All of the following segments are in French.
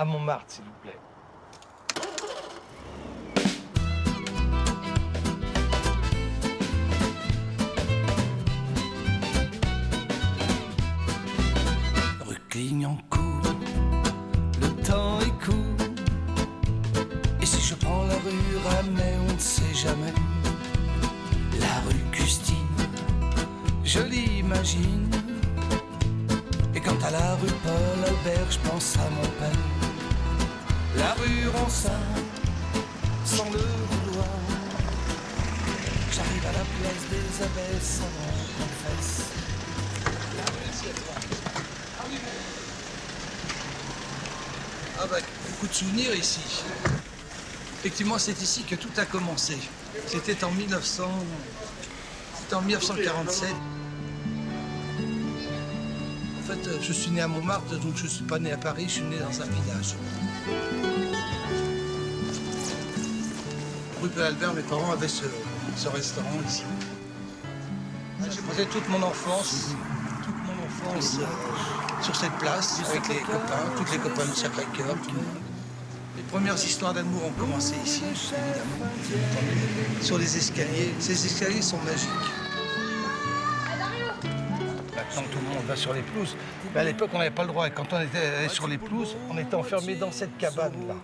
à Montmartre, s'il vous plaît. Rue Clignancourt, le temps est court. Et si je prends la rue Ramey, on ne sait jamais. La rue Custine, je l'imagine. Et quant à la rue Paul Albert, je pense à mon père. La rue Ronsin, sans le vouloir. J'arrive à la place des abbesses avant qu'on fesse. Ah bah, beaucoup de souvenirs ici. Effectivement, c'est ici que tout a commencé. C'était en 1947. En fait, je suis né à Montmartre, donc je ne suis pas né à Paris, je suis né dans un village. Rue Paul Albert, mes parents avaient ce restaurant ici. J'ai passé toute mon enfance sur cette place, avec les copains, toutes les copains du Sacré-Cœur. Les premières histoires d'amour ont commencé ici, évidemment. Sur les escaliers. Ces escaliers sont magiques. Maintenant, tout le monde va sur les pelouses. Mais à l'époque, on n'avait pas le droit. Et quand on était allé sur les pelouses, on était enfermé dans cette cabane-là,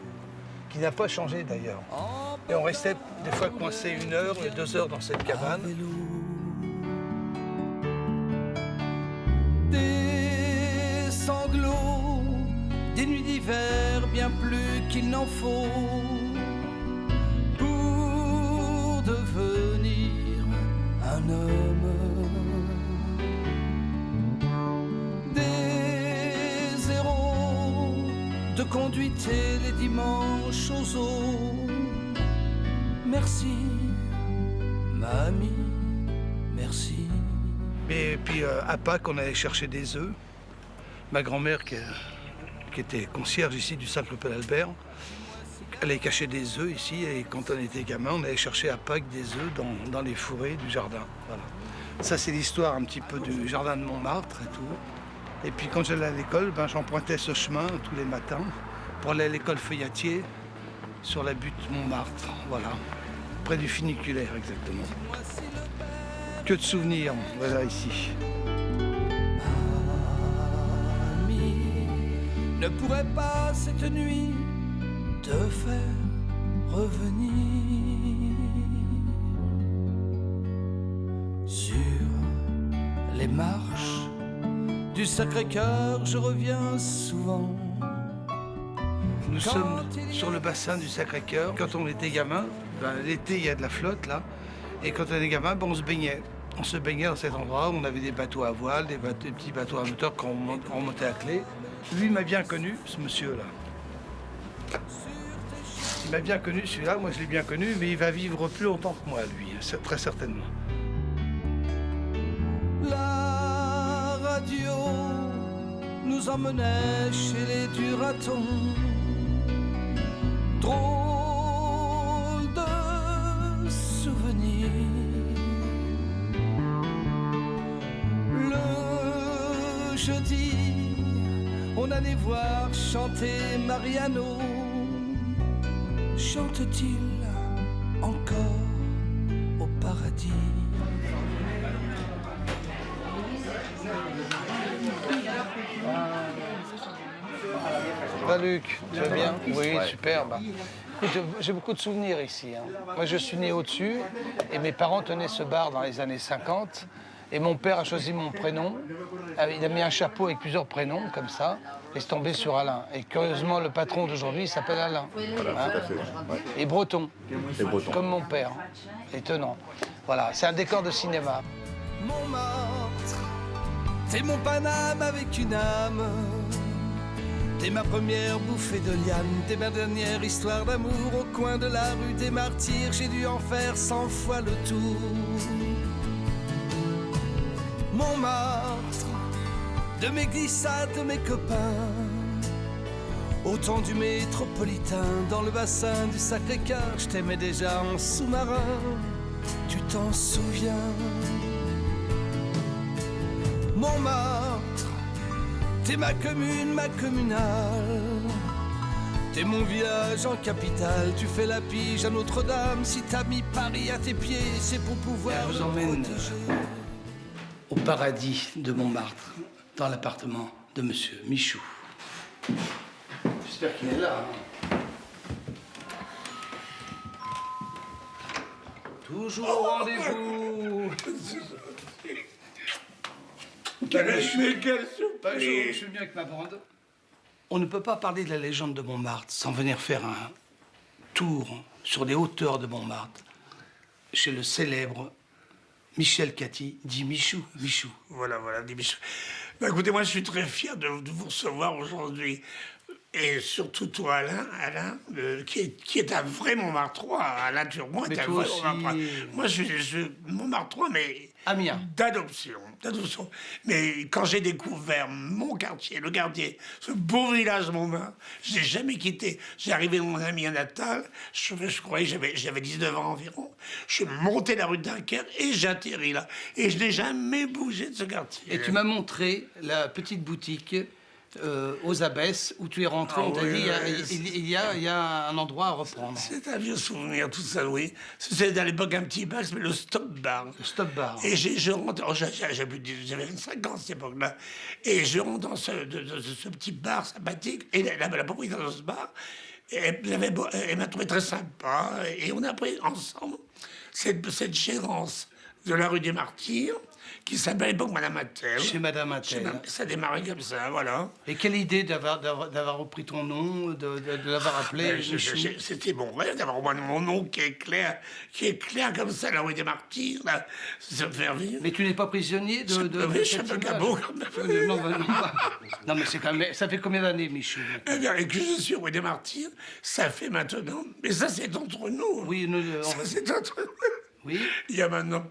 qui n'a pas changé d'ailleurs. Et on restait des fois coincé 1 heure, 2 heures dans cette cabane. Des sanglots, des nuits d'hiver, bien plus qu'il n'en faut pour devenir un homme. Des héros de conduite et les dimanches aux eaux. Merci, mamie, merci. Et puis à Pâques, on allait chercher des œufs. Ma grand-mère, qui était concierge ici du Sacré-Paul Albert, elle allait cacher des œufs ici. Et quand on était gamin, on allait chercher à Pâques des œufs dans les fourrés du jardin. Voilà. Ça, c'est l'histoire un petit peu du jardin de Montmartre et tout. Et puis quand j'allais à l'école, j'empruntais ce chemin tous les matins pour aller à l'école feuillatier sur la butte Montmartre. Voilà. Près du funiculaire, exactement. Que de souvenirs, voilà, ici. Mamie ne pourrait pas cette nuit te faire revenir sur les marches du Sacré-Cœur. Je reviens souvent. Nous sommes sur le bassin du Sacré-Cœur. Quand on était gamin, l'été, il y a de la flotte, là. Et quand on était gamin, on se baignait. On se baignait dans cet endroit où on avait des bateaux à voile, des petits bateaux à moteur quand on montait à clé. Lui, il m'a bien connu, ce monsieur-là. Il m'a bien connu, celui-là. Moi, je l'ai bien connu, mais il va vivre plus longtemps que moi, lui, très certainement. La radio nous emmenait chez les Duratons. Drôle de souvenir. Le jeudi, on allait voir chanter Mariano. Chante-t-il encore au paradis? Ça va, Luc? Tu vas bien? Oui, super. Écoute, j'ai beaucoup de souvenirs ici. Moi, je suis né au-dessus et mes parents tenaient ce bar dans les années 50. Et mon père a choisi mon prénom. Il a mis un chapeau avec plusieurs prénoms, comme ça, et c'est tombé sur Alain. Et curieusement, le patron d'aujourd'hui, il s'appelle Alain. Voilà, tout à fait. Ouais. Et breton. Et breton. Comme mon père. Étonnant. Voilà, c'est un décor de cinéma. Montmartre, t'es mon Paname avec une âme. T'es ma première bouffée de liane, t'es ma dernière histoire d'amour. Au coin de la rue des Martyrs, j'ai dû en faire 100 fois le tour. Montmartre, de mes glissades, de mes copains, au temps du métropolitain, dans le bassin du Sacré-Cœur, je t'aimais déjà en sous-marin, tu t'en souviens? Montmartre, t'es ma commune, ma communale, T'es mon village en capitale, tu fais la pige à Notre-Dame. Si t'as mis Paris à tes pieds, c'est pour pouvoir Je vous emmène au paradis de Montmartre, dans l'appartement de Monsieur Michou. J'espère qu'il est là. Toujours au rendez-vous. Mais quelle surprise! Je suis bien avec ma bande. On ne peut pas parler de la légende de Montmartre sans venir faire un tour sur les hauteurs de Montmartre, chez le célèbre Michel Cathy, dit Michou. Michou. Voilà, dit Michel. Bah, écoutez, moi, je suis très fier de vous recevoir aujourd'hui. Et surtout toi, Alain, qui est un vrai Montmartrois. Alain Turmont est un vrai Montmartrois. Moi, je suis Montmartrois, mais Amiens. D'adoption. Mais quand j'ai découvert mon quartier, le quartier, ce beau village Montmartre, je n'ai jamais quitté. J'ai arrivé dans mon Amiens natal, je croyais que j'avais 19 ans environ. Je suis monté la rue de Dunkerque et j'atterris là. Et je n'ai jamais bougé de ce quartier. Et tu m'as montré la petite boutique aux Abbesses où tu es rentré. On t'a dit il y a un endroit à reprendre. C'est un vieux souvenir, tout ça, oui. C'était à l'époque un petit bar, mais le Stop Bar. Le Stop Bar. Et je rentre, j'avais 25 ans à cette époque-là, et je rentre dans ce petit bar sympathique, et la propriétaire de ce bar, elle m'a trouvé très sympa, et on a pris ensemble cette gérance de la rue des Martyrs, qui s'appelait à l'époque Madame Attel. Chez Madame Attel. Ça démarrait comme ça, voilà. Et quelle idée d'avoir repris ton nom, de l'avoir appelé Michou. C'était mon rêve d'avoir au moins mon nom qui est clair comme ça, la rue des Martyrs, là. C'est merveilleux. Mais tu n'es pas prisonnier de Oui, je suis un peu cabot, quand même. Non, mais c'est quand même... Ça fait combien d'années, Michou? Eh bien, et que je suis rue des Martyrs, ça fait maintenant... Mais ça, c'est entre nous. Oui, ça, c'est entre nous. Oui. Il y a maintenant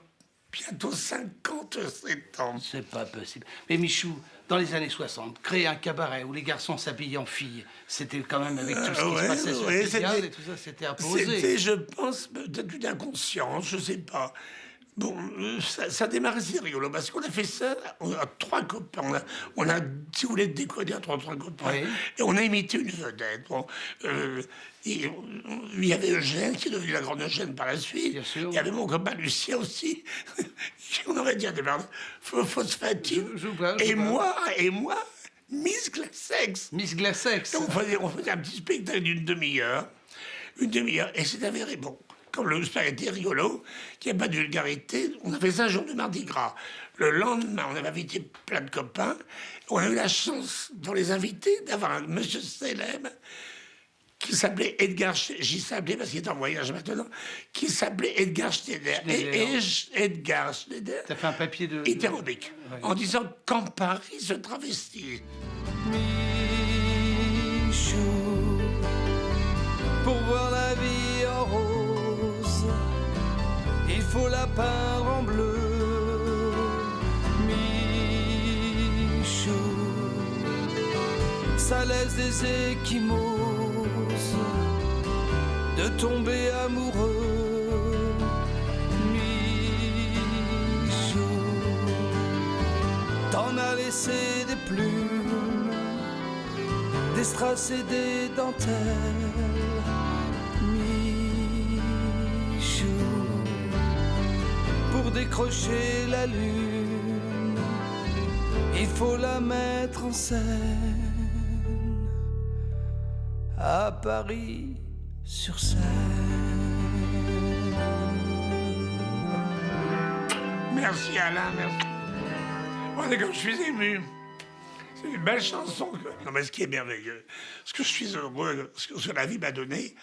bientôt 57 ans. C'est pas possible. Mais Michou, dans les années 60, créer un cabaret où les garçons s'habillaient en filles, c'était quand même avec tout ce qui se passait sur Pigalle et tout ça, c'était imposé. C'était, je pense, peut-être une inconscience, je sais pas. Bon, ça démarrait, c'est rigolo, parce qu'on a fait ça, on a 3 copains, on a, si vous voulez, déconner à 3 copains, oui. Et on a imité une vedette. Bon, il y avait Eugène, qui est devenu la grande Eugène par la suite. Bien sûr. Il y avait mon copain Lucien aussi, on aurait dit des phosphatine. Et moi, Miss Glacex. Miss Glacex. On faisait un petit spectacle d'une demi-heure, et c'est avéré bon. Comme le spaghetti rigolo, qu'il n'y a pas de vulgarité, on a fait ça un jour de Mardi Gras. Le lendemain, on avait invité plein de copains. On a eu la chance, dans les invités, d'avoir un monsieur célèbre qui s'appelait Edgar, j'y s'appelais parce qu'il est en voyage maintenant, qui s'appelait Edgar Schneider. Et Edgar Schneider, t'as fait un papier de hétérobique, en disant quand Paris se travestit. Michou, pour voir la vie en rose, il faut la peindre en bleu. Michou, ça laisse des échymoses de tomber amoureux. Michou, t'en as laissé des plumes, des strass et des dentelles. Pour décrocher la lune, il faut la mettre en scène à Paris sur Seine. Merci Alain, merci. Voilà, comme je suis ému. C'est une belle chanson. Non, mais ce qui est merveilleux, ce que je suis heureux, ce que la vie m'a donné,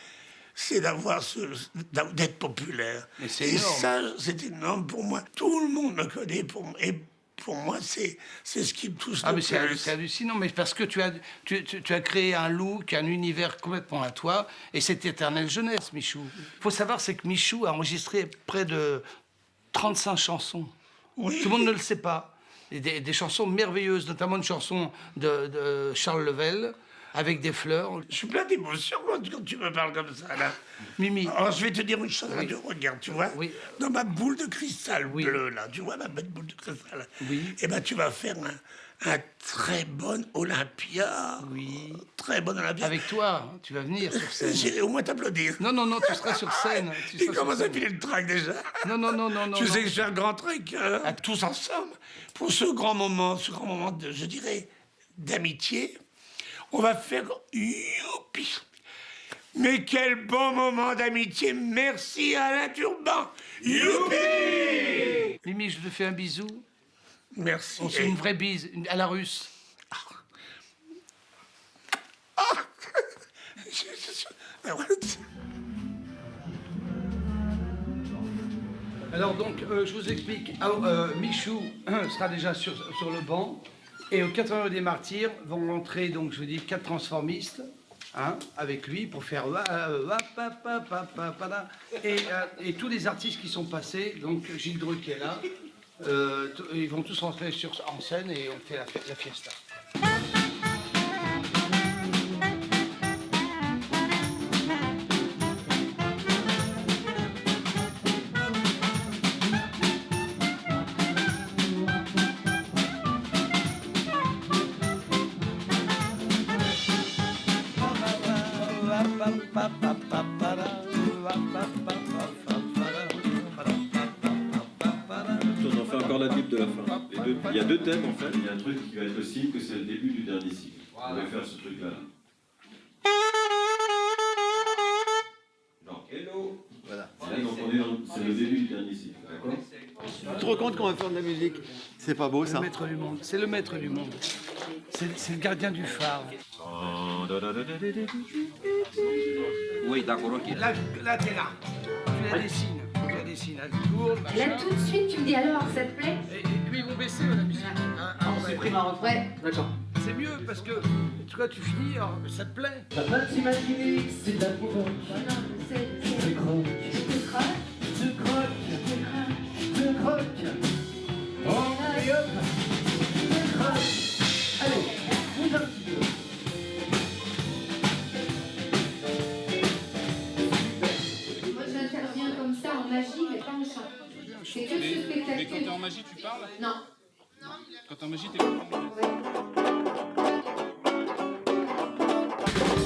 c'est d'être populaire. Et c'est énorme. Ça, c'est énorme pour moi. Tout le monde me connaît. Et pour moi, c'est ce qui me touche le plus. C'est hallucinant, mais parce que tu as créé un look, un univers complètement à toi, et cette éternelle jeunesse, Michou. Il faut savoir, c'est que Michou a enregistré près de 35 chansons. Oui. Tout le monde ne le sait pas. Et des chansons merveilleuses, notamment une chanson de Charles Level, avec des fleurs. Je suis plein d'émotions quand tu me parles comme ça, là. Mimi. Alors, je vais te dire une chose, Oui. Radio, regarde, tu vois, Oui. dans ma boule de cristal Oui. bleue, là, tu vois ma belle boule de cristal, Oui. eh ben, tu vas faire un très bon Olympia. Oui. Très bon Olympia. Avec toi, hein, tu vas venir sur scène. J'irai au moins t'applaudir. Non, non, non, tu seras sur scène. Tu Il seras sur commence à scène. filer le trac déjà. Non, non, non, non, non. Tu sais non. que j'ai un grand truc, tous ensemble, pour ce grand moment de, je dirais, d'amitié, on va faire youpi. Mais quel bon moment d'amitié. Merci Alain Turban. Youpi. Mimi, je te fais un bisou. Merci. On se fait une vraie bise, à la russe. Alors donc, je vous explique. Michou sera déjà sur le banc. Et au 80 des Martyrs vont rentrer, donc je vous dis, 4 transformistes, hein, avec lui, pour faire... Et tous les artistes qui sont passés, donc Gilles Dreux qui est là, ils vont tous rentrer en scène et on fait la fiesta. On en fait encore la type de la fin. Il y a deux thèmes en fait. Il y a un truc qui va être possible, que c'est le début du dernier cycle. On va faire ce truc-là. Genre, hello. Voilà. Et là, donc c'est le début du dernier cycle. D'accord. Tu te rends compte qu'on va faire de la musique? C'est pas beau ça? Le maître du monde. C'est le maître du monde. C'est le gardien du phare. Oui, d'accord, ok. Là, t'es là. Tu la dessines. Tu la dessines. Elle tourne. Et là, tout de suite, tu me dis alors, ça te plaît? Et puis ils vont baisser la musique. On supprime un refrain. Ouais. D'accord. C'est mieux parce que tu vois, tu finis, alors, ça te plaît. T'as pas t'imaginer que c'est de la provoque. Non, c'est... Je croque, Je te croque, je croque, je croque. je croque. Oh, et hop, je croque. Allez, bouge un petit peu. Moi, j'interviens comme ça en magie, mais pas en chant. C'est que ce spectacle. Mais quand t'es en magie, tu parles? Non. Quand t'es en magie, t'es pas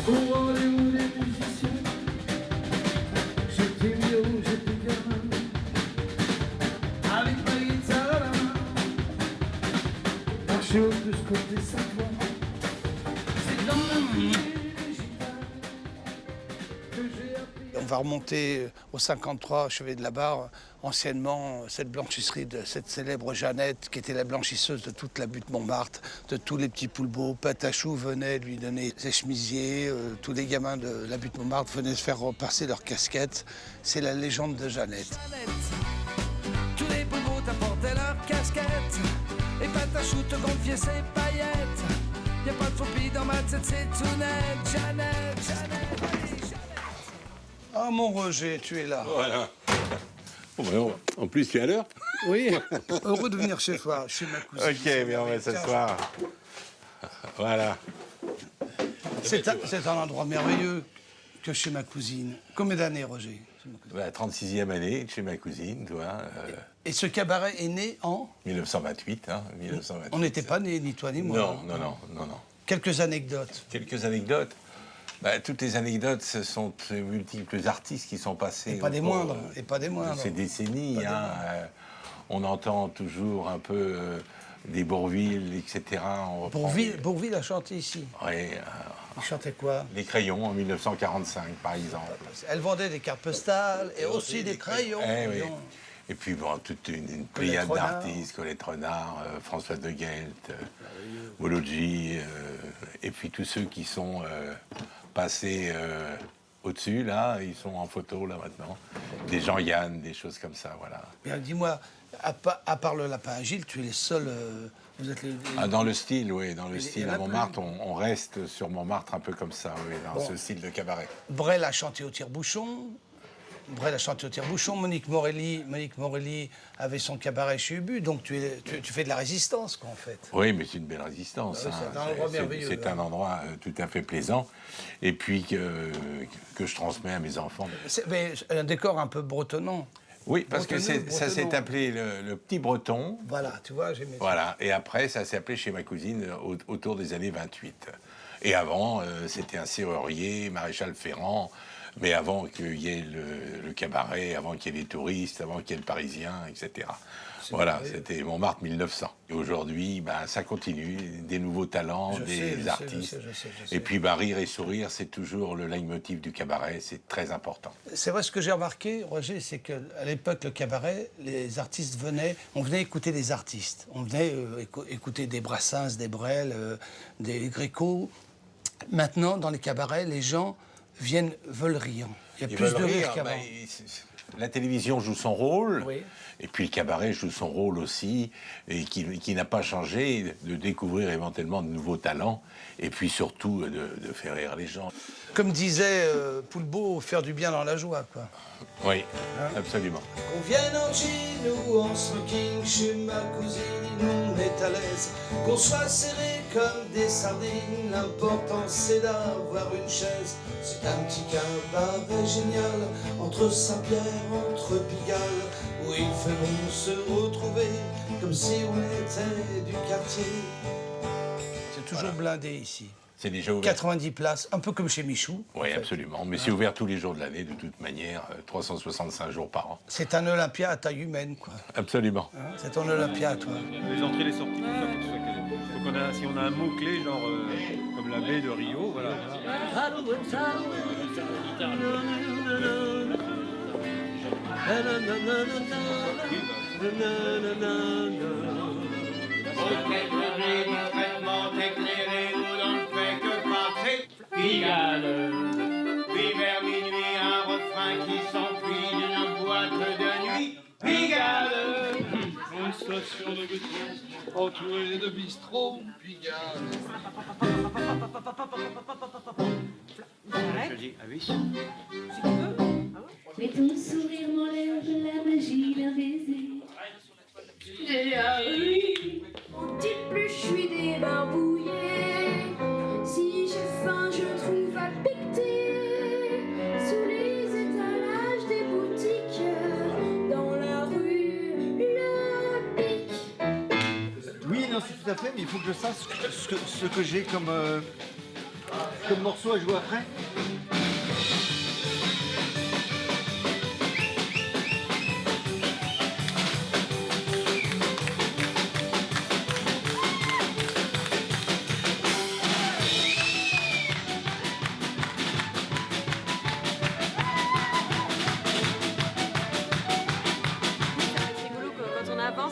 Où allez-vous les musiciens? J'étais mieux, j'étais gamin. Avec ma guitare à la main. Marcher au plus côté Saint-Ouen. C'est dans la nuit des gitanes que j'ai appris. On va remonter au 53, chevet de la Barre, anciennement cette blanchisserie de cette célèbre Jeannette, qui était la blanchisseuse de toute la butte Montmartre, de tous les petits poulbeaux. Patachou venait lui donner ses chemisiers, tous les gamins de la butte Montmartre venaient se faire repasser leurs casquettes. C'est la légende de Jeannette. Tous les bobos t'apportaient leurs casquettes. Et Patachou te confiait ses paillettes. Y'a pas de phobie dans ma tête, c'est tout net. Jeannette, Jeannette, oui, Jeannette. Ah mon Roger, tu es là. Voilà. Bon, ben, en plus, tu es à l'heure. Oui, heureux de venir chez toi, chez ma cousine. Ok, bien, on va s'asseoir. Voilà. C'est un endroit merveilleux que chez ma cousine. Combien d'années, Roger? La 36e année chez ma cousine, tu vois. Et ce cabaret est né en... 1928, hein. 1928. On n'était pas nés, ni toi ni moi. Non, non, non, non, non. Quelques anecdotes. Quelques anecdotes. Bah, toutes les anecdotes, ce sont de multiples artistes qui sont passés. Et pas des au cours, moindres, et pas des moindres. de ces décennies. Pas des Hein, on entend toujours un peu des Bourvil, etc. On reprend Bourvil a chanté ici. Ouais, Il chantait quoi? les crayons en 1945, par exemple. Elle vendait des cartes postales et aussi des crayons. Eh oui. Non. Et puis, bon, toute une pléiade Renard. d'artistes, Colette Renard, Françoise de Guelt, Mologi, et puis tous ceux qui sont passés au-dessus, là, ils sont en photo, là, maintenant. Des Jean-Yann, des choses comme ça, voilà. Bien, dis-moi, à part le lapin agile, tu es les seuls... vous êtes les... Ah, dans le style, oui, dans le Il y style en a à Montmartre, plus. on reste sur Montmartre un peu comme ça, oui, dans Bon. ce style de cabaret. Brel a chanté au tire-bouchon. Brel a chanté au tire-bouchon, Monique Morelli avait son cabaret chez Ubu, donc tu fais de la résistance, quoi, en fait. Oui, mais c'est une belle résistance. Ah oui, c'est un endroit merveilleux. C'est un endroit tout à fait plaisant, et puis que je transmets à mes enfants. Mais un décor un peu bretonnant. Oui, parce que ça bretonnant. s'est appelé le Petit Breton. Voilà, tu vois, j'aimais ça. Voilà, et après, ça s'est appelé chez ma cousine autour des années 28. Et avant, c'était un serrurier, maréchal Ferrand, mais avant qu'il y ait le cabaret, avant qu'il y ait les touristes, avant qu'il y ait le Parisien, etc. Voilà, c'était Montmartre 1900. Et aujourd'hui, ça continue, des nouveaux talents, des artistes. Je sais. Et puis, rire et sourire, c'est toujours le leitmotiv du cabaret, c'est très important. C'est vrai, ce que j'ai remarqué, Roger, c'est qu'à l'époque, le cabaret, les artistes on venait écouter des artistes. On venait écouter des Brassens, des Brel, des Gréco. Maintenant, dans les cabarets, les gens veulent rire. Il y a plus de rire qu'avant. La télévision joue son rôle, Oui. et puis le cabaret joue son rôle aussi, et qui n'a pas changé, de découvrir éventuellement de nouveaux talents, et puis surtout de faire rire les gens. Comme disait Poulbeau, faire du bien dans la joie, quoi. Oui, absolument. Qu'on vienne en jean ou en smoking chez ma cousine, on est à l'aise. Qu'on soit serré comme des sardines, l'important c'est d'avoir une chaise. C'est un petit cabaret génial, entre Saint-Pierre, entre Pigalle, où il fait bon se retrouver, comme si on était du quartier. C'est toujours blindé ici. C'est déjà ouvert. 90 places, un peu comme chez Michou. Oui, absolument. Mais c'est ouvert tous les jours de l'année, de toute manière, 365 jours par an. C'est un Olympia à taille humaine, quoi. Absolument. Hein, c'est ton Olympia, toi. Les entrées, les sorties, tout ça, faut que ce soit calé. Faut qu'on a, si on a un mot-clé, genre comme la baie de Rio, voilà. Pigalle. Puis vers minuit, un refrain qui s'enfuit d'une boîte de nuit. Pigalle. Une station de béton entourée de bistrots. Pigalle. Je dis, ah oui. Mais ton sourire m'enlève la magie d'un baiser. Dit plus, je suis débarbouillée. Si j'ai faim, je trouve à piqueter sous les étalages des boutiques dans la rue Le Pic. Oui, non, c'est tout à fait, mais il faut que je sache ce que j'ai comme morceau à jouer après.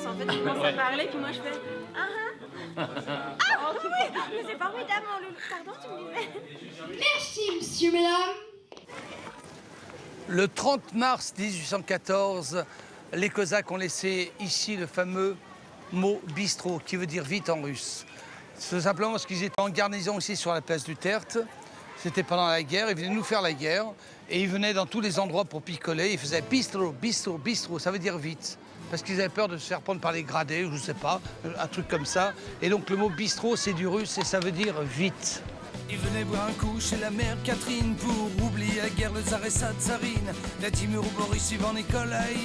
En fait, il commence à parler, puis moi je fais Ah oui, mais c'est formidable, mon loulou. Pardon, tu me disais. Merci, monsieur, mesdames. Le 30 mars 1814, les Cosaques ont laissé ici le fameux mot bistrot, qui veut dire vite en russe. C'est simplement parce qu'ils étaient en garnison ici sur la place du Tertre. C'était pendant la guerre, ils venaient nous faire la guerre. Et ils venaient dans tous les endroits pour picoler. Ils faisaient bistrot, bistrot, bistrot, ça veut dire vite. Parce qu'ils avaient peur de se faire prendre par les gradés, ou je sais pas, un truc comme ça. Et donc le mot bistrot, c'est du russe et ça veut dire vite. Il venait boire un coup chez la mère Catherine pour oublier la guerre, le tsar et sa tsarine. Vladimir ou Boris suivant Nikolai,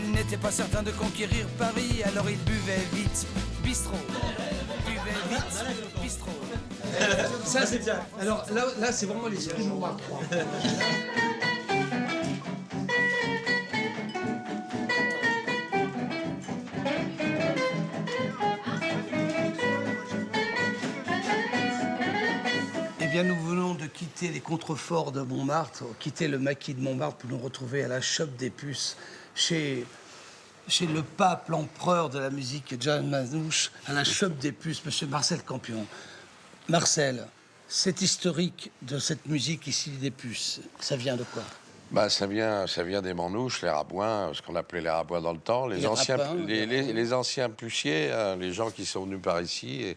il n'était pas certain de conquérir Paris, alors il buvait vite, bistrot. Buvait vite, bistrot. Ça c'est bien. Alors là c'est vraiment l'esprit de Montmartre. Eh bien, nous venons de quitter les contreforts de Montmartre, quitter le maquis de Montmartre pour nous retrouver à la Chope des Puces, chez le pape, l'empereur de la musique, John Manouche, à la Chope des Puces, monsieur Marcel Campion. Marcel, c'est historique de cette musique ici des Puces. Ça vient de quoi? Bah, ça vient des Manouches, les Rabouins, ce qu'on appelait les Rabouins dans le temps, les anciens puciers, hein, les gens qui sont venus par ici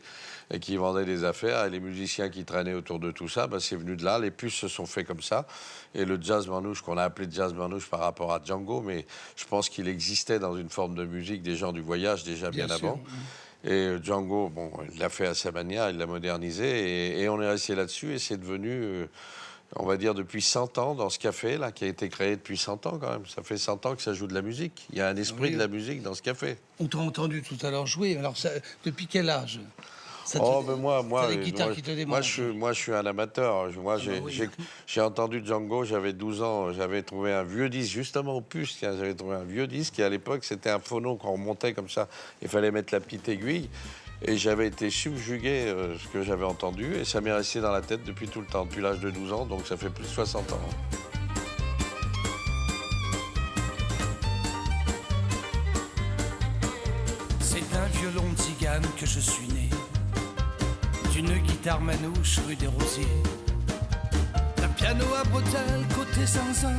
et qui vendaient des affaires, et les musiciens qui traînaient autour de tout ça, bah, c'est venu de là. Les puces se sont fait comme ça. Et le jazz manouche, qu'on a appelé jazz manouche par rapport à Django, mais je pense qu'il existait dans une forme de musique des gens du voyage déjà bien avant. Et Django, bon, il l'a fait à sa manière, il l'a modernisé, et on est resté là-dessus, et c'est devenu, on va dire, depuis 100 ans, dans ce café, là, qui a été créé depuis 100 ans quand même. Ça fait 100 ans que ça joue de la musique. Il y a un esprit de la musique dans ce café. On t'a entendu tout à l'heure jouer, alors ça, depuis quel âge? Moi, les guitares qui te démangent. moi, je suis un amateur. Moi, oui. j'ai entendu Django, j'avais 12 ans, j'avais trouvé un vieux disque, justement au puce, j'avais trouvé un vieux disque, et à l'époque, c'était un phono qu'on remontait comme ça, il fallait mettre la petite aiguille, et j'avais été subjugué ce que j'avais entendu, et ça m'est resté dans la tête depuis tout le temps, depuis l'âge de 12 ans, donc ça fait plus de 60 ans. C'est un violon de tzigane que je suis né, d'une guitare manouche rue des Rosiers, d'un piano à bretelles côté zinzin,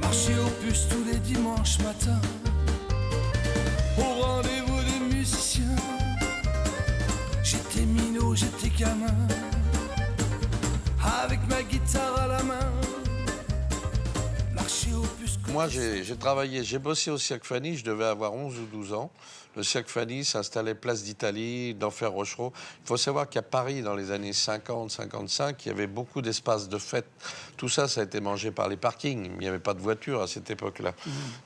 marcher au puce tous les dimanches matins, au rendez-vous des musiciens. J'étais minot, j'étais gamin, avec ma guitare à la main, marcher au puce. Moi, j'ai travaillé, j'ai bossé au Cirque Fanny, je devais avoir 11 ou 12 ans. Le Cirque Fanny s'installait place d'Italie, d'Enfer Rochereau. Il faut savoir qu'à Paris, dans les années 50-55, il y avait beaucoup d'espaces de fête. Tout ça, ça a été mangé par les parkings. Il n'y avait pas de voiture à cette époque-là.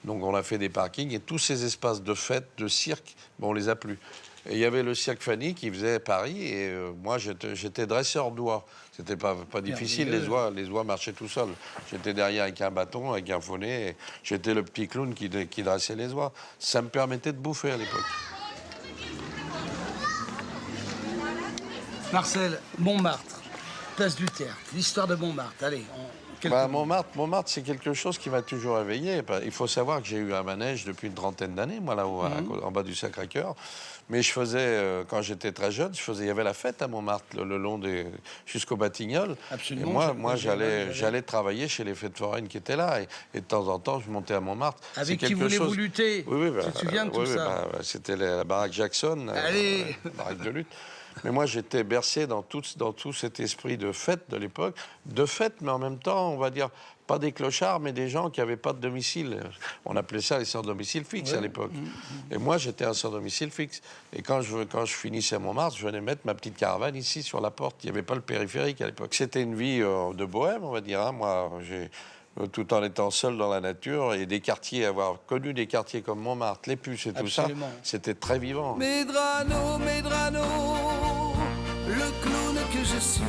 Donc on a fait des parkings, et tous ces espaces de fête, de cirque, bon, on les a plus. Et il y avait le Cirque Fanny qui faisait Paris, et moi, j'étais dresseur d'oies. C'était pas difficile, les oies marchaient tout seuls. J'étais derrière avec un bâton, avec un faunet, et j'étais le petit clown qui dressait les oies. Ça me permettait de bouffer à l'époque. Marcel, Montmartre, place du Tertre, l'histoire de Montmartre, allez. Montmartre, c'est quelque chose qui m'a toujours éveillé. Il faut savoir que j'ai eu un manège depuis une trentaine d'années, moi, là-haut, en bas du Sacré-Cœur. Mais je faisais, quand j'étais très jeune, il y avait la fête à Montmartre, le long jusqu'au Batignolles. Absolument. Et moi j'allais travailler chez les fêtes foraines qui étaient là. Et de temps en temps, je montais à Montmartre. Avec qui voulez-vous lutter? Oui, tu te souviens de tout ça? c'était la baraque Jackson, la baraque de lutte. Mais moi, j'étais bercé dans tout cet esprit de fête de l'époque. De fête, mais en même temps, on va dire, pas des clochards, mais des gens qui n'avaient pas de domicile. On appelait ça les sans-domicile fixe à l'époque. Et moi, j'étais un sans-domicile fixe. Et quand je finissais à Montmartre, je venais mettre ma petite caravane ici, sur la porte. Il n'y avait pas le périphérique à l'époque. C'était une vie de bohème, on va dire. Hein. Moi, tout en étant seul dans la nature, et des quartiers, avoir connu des quartiers comme Montmartre, les Puces et tout ça, c'était très vivant. Medrano, le clown que je suis,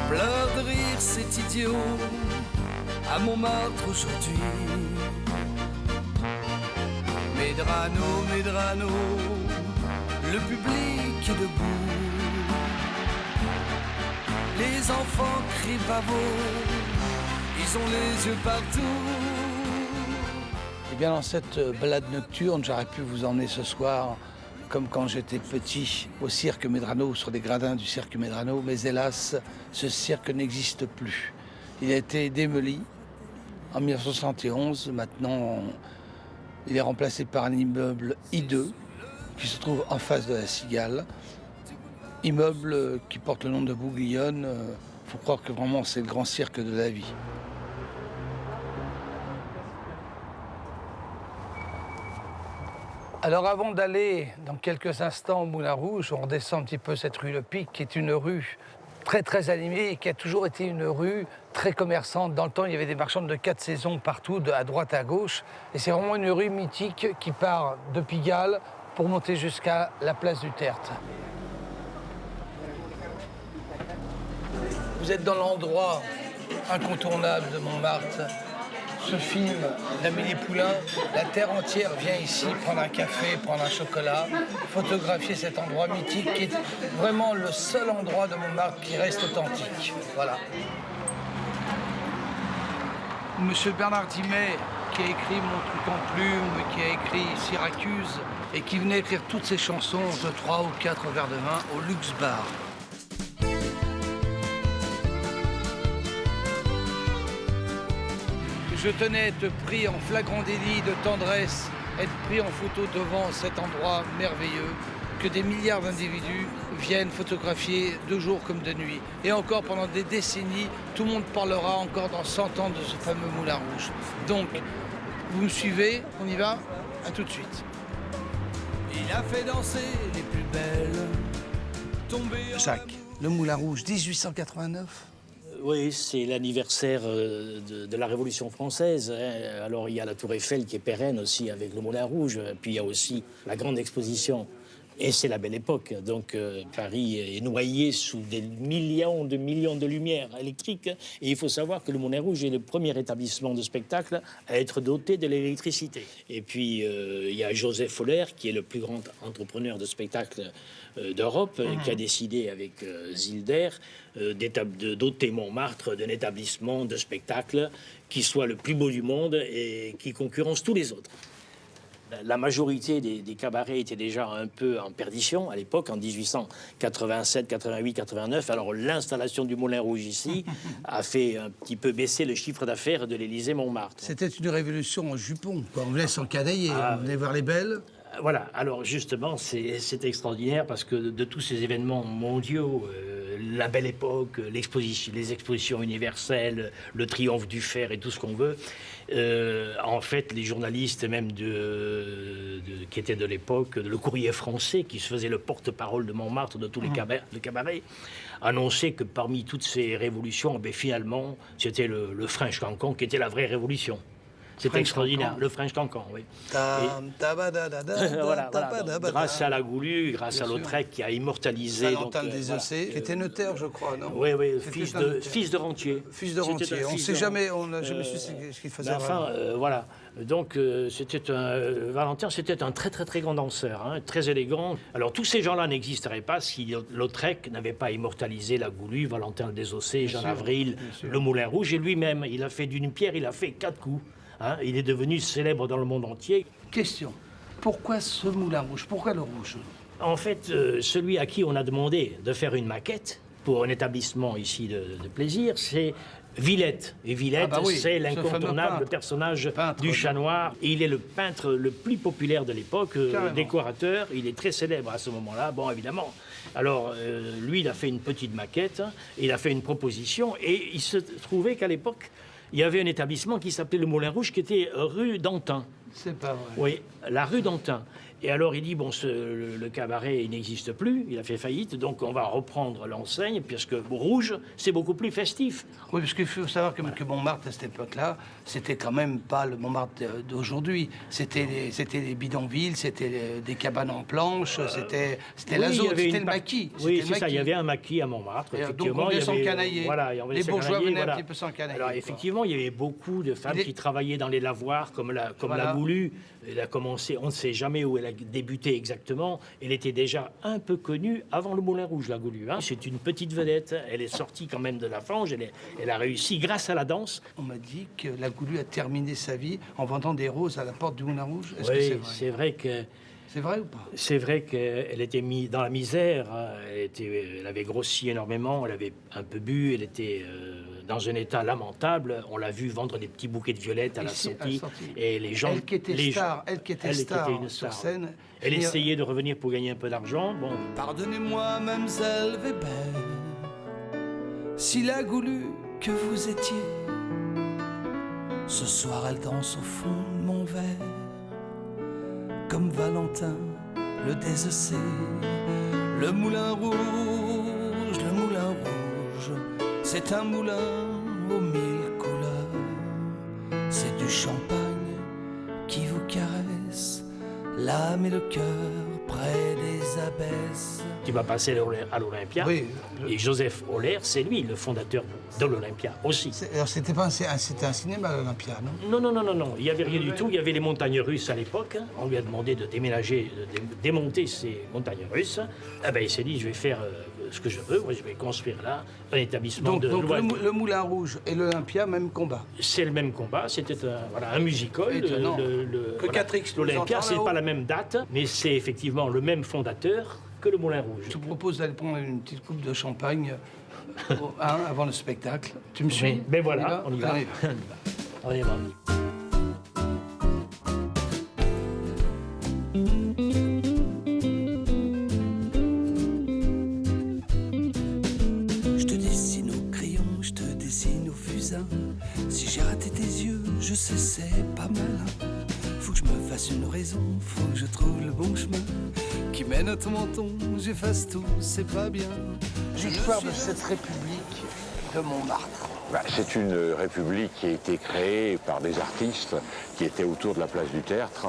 pleure de rire, c'est idiot, à Montmartre aujourd'hui. Medrano, le public est debout, les enfants crient bravo, ils ont les yeux partout. Eh bien, dans cette balade nocturne, j'aurais pu vous emmener ce soir, comme quand j'étais petit, au cirque Medrano, sur les gradins du cirque Medrano, mais hélas, ce cirque n'existe plus. Il a été démoli en 1971. Maintenant, il est remplacé par un immeuble hideux qui se trouve en face de la Cigale. Immeuble qui porte le nom de Bouglione. Faut croire que vraiment c'est le grand cirque de la vie. Alors avant d'aller dans quelques instants au Moulin Rouge, on redescend un petit peu cette rue Le Pic, qui est une rue très animée et qui a toujours été une rue très commerçante. Dans le temps, il y avait des marchandes de 4 saisons partout, à droite à gauche. Et c'est vraiment une rue mythique qui part de Pigalle pour monter jusqu'à la place du Tertre. Vous êtes dans l'endroit incontournable de Montmartre. Ce film d'Amélie Poulain, la terre entière vient ici prendre un café, prendre un chocolat, photographier cet endroit mythique qui est vraiment le seul endroit de Montmartre qui reste authentique. Voilà. Monsieur Bernard Dimet, qui a écrit Mon truc en plume, qui a écrit Syracuse, et qui venait écrire toutes ses chansons de 3 ou 4 verres de vin au Luxe Bar. Je tenais à être pris en flagrant délit de tendresse, être pris en photo devant cet endroit merveilleux que des milliards d'individus viennent photographier de jour comme de nuit. Et encore pendant des décennies, tout le monde parlera encore dans 100 ans de ce fameux Moulin Rouge. Donc, vous me suivez, on y va, à tout de suite. Il a fait danser les plus belles, tomber. Jacques, le Moulin Rouge, 1889. Oui, c'est l'anniversaire de la Révolution française. Alors, il y a la Tour Eiffel qui est pérenne aussi avec le Moulin Rouge. Puis, il y a aussi la grande exposition. Et c'est la belle époque. Donc, Paris est noyé sous des millions de lumières électriques. Et il faut savoir que le Moulin Rouge est le premier établissement de spectacle à être doté de l'électricité. Et puis, il y a Joseph Oller, qui est le plus grand entrepreneur de spectacle d'Europe, qui a décidé avec Zilder de doter Montmartre d'un établissement de spectacle qui soit le plus beau du monde et qui concurrence tous les autres. La majorité des cabarets étaient déjà un peu en perdition à l'époque, en 1887, 88, 89. Alors l'installation du Moulin Rouge ici a fait un petit peu baisser le chiffre d'affaires de l'Élysée-Montmartre. C'était une révolution en jupon, quoi. On venait sans canailler, on venait voir les belles. Voilà, alors justement, c'est extraordinaire parce que de tous ces événements mondiaux, la belle époque, les expositions universelles, le triomphe du fer et tout ce qu'on veut, en fait, les journalistes même qui étaient de l'époque, le Courrier français, qui se faisait le porte-parole de Montmartre, de tous les cabarets, annonçaient que parmi toutes ces révolutions, finalement, c'était le French Cancan qui était la vraie révolution. C'est extraordinaire, Cancan. Le French Cancan, oui. Voilà. Grâce à la Goulue, grâce à Lautrec qui a immortalisé... Valentin des Ossets, qui était notaire, je crois, non? Oui, fils de rentier. Fils de rentier, on ne sait jamais, on n'a jamais su ce qu'il faisait. Enfin, voilà. Donc, Valentin, c'était un très, très, très grand danseur, hein, très élégant. Alors, tous ces gens-là n'existeraient pas si Lautrec n'avait pas immortalisé la Goulue, Valentin des Ossets, Jean Avril, le Moulin Rouge, et lui-même. Il a fait d'une pierre, il a fait 4 coups. Hein, il est devenu célèbre dans le monde entier. Question. Pourquoi ce Moulin Rouge? Pourquoi le rouge? En fait, celui à qui on a demandé de faire une maquette pour un établissement ici de plaisir, c'est Villette. Et Villette, c'est l'incontournable personnage du Chat Noir. Et il est le peintre le plus populaire de l'époque, décorateur. Il est très célèbre à ce moment-là, bon, évidemment. Alors, lui, il a fait une petite maquette, il a fait une proposition, et il se trouvait qu'à l'époque, il y avait un établissement qui s'appelait le Moulin Rouge, qui était rue d'Antin. C'est pas vrai. Oui, la rue d'Antin. Et alors il dit, bon, le cabaret, il n'existe plus, il a fait faillite, donc on va reprendre l'enseigne, puisque Rouge, c'est beaucoup plus festif. Oui, parce qu'il faut savoir que Montmartre, à cette époque-là, c'était quand même pas le Montmartre d'aujourd'hui. C'était les bidonvilles, c'était des cabanes en planches, c'était la zone, c'était le maquis. Oui, c'est ça, il y avait un maquis à Montmartre, effectivement. Donc on venait s'encanailler. Voilà, les bourgeois venaient un petit peu s'encanailler. Alors effectivement, il y avait beaucoup de femmes qui travaillaient dans les lavoirs, comme la Goulue. Elle a commencé, on ne sait jamais où elle a débuté exactement. Elle était déjà un peu connue avant le Moulin Rouge, la Goulue. Hein. C'est une petite vedette. Elle est sortie quand même de la fange. Elle a réussi grâce à la danse. On m'a dit que la Goulue a terminé sa vie en vendant des roses à la porte du Moulin Rouge. Est-ce que c'est vrai? C'est vrai que... C'est vrai ou pas? C'est vrai qu'elle était mise dans la misère. Elle avait grossi énormément. Elle avait un peu bu. Elle était dans un état lamentable. On l'a vu vendre des petits bouquets de violettes à la sortie. Et les gens... Elle qui était star sur scène. Elle essayait de revenir pour gagner un peu d'argent. Bon. Pardonnez-moi, mademoiselle Weber, si la Goulue que vous étiez, ce soir elle danse au fond de mon verre, comme Valentin le désossé. Le Moulin Rouge, c'est un moulin aux 1000 couleurs. C'est du champagne qui vous caresse l'âme et le cœur près des abbesses. Tu vas passer à l'Olympia. Oui. Et Joseph Oller, c'est lui le fondateur de l'Olympia aussi. Alors c'était un cinéma l'Olympia, non? Non. Il n'y avait rien du tout. Il y avait les montagnes russes à l'époque. On lui a demandé de démonter ces montagnes russes. Ah ben, il s'est dit, je vais faire ce que je veux. Moi, je vais construire là un établissement de... Donc le Moulin Rouge et l'Olympia, même combat? C'est le même combat. C'était un musical. L'Olympia, c'est pas la même date, mais c'est effectivement le même fondateur que le Moulin Rouge. Je te propose d'aller prendre une petite coupe de champagne avant le spectacle. Tu me suis? Ben voilà, on y va. Oui, bah. Je te dessine au crayon, je te dessine au fusain. Si j'ai raté tes yeux, je sais c'est pas mal. Faut que je me fasse une raison, faut que je trouve le bon chemin qui mène à ton menton, j'efface tout, c'est pas bien. L'histoire de cette république de Montmartre. C'est une république qui a été créée par des artistes qui étaient autour de la place du Tertre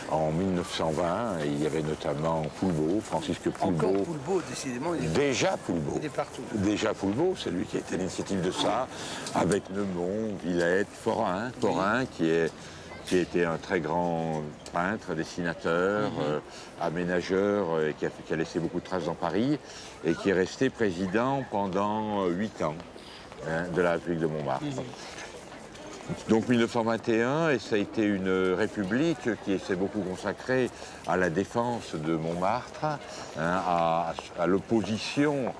en 1920. Et il y avait notamment Poulbeau, Francisque Poulbeau. Encore Poulbeau, décidément. Déjà Poulbeau. Il est partout. Déjà Poulbeau, c'est lui qui a été l'initiative de ça, avec Neumont, Villette, Forain, qui a été un très grand peintre, dessinateur, aménageur, qui a laissé beaucoup de traces dans Paris, et qui est resté président pendant 8 ans de la République de Montmartre. Donc 1921, et ça a été une république qui s'est beaucoup consacrée à la défense de Montmartre, à l'opposition.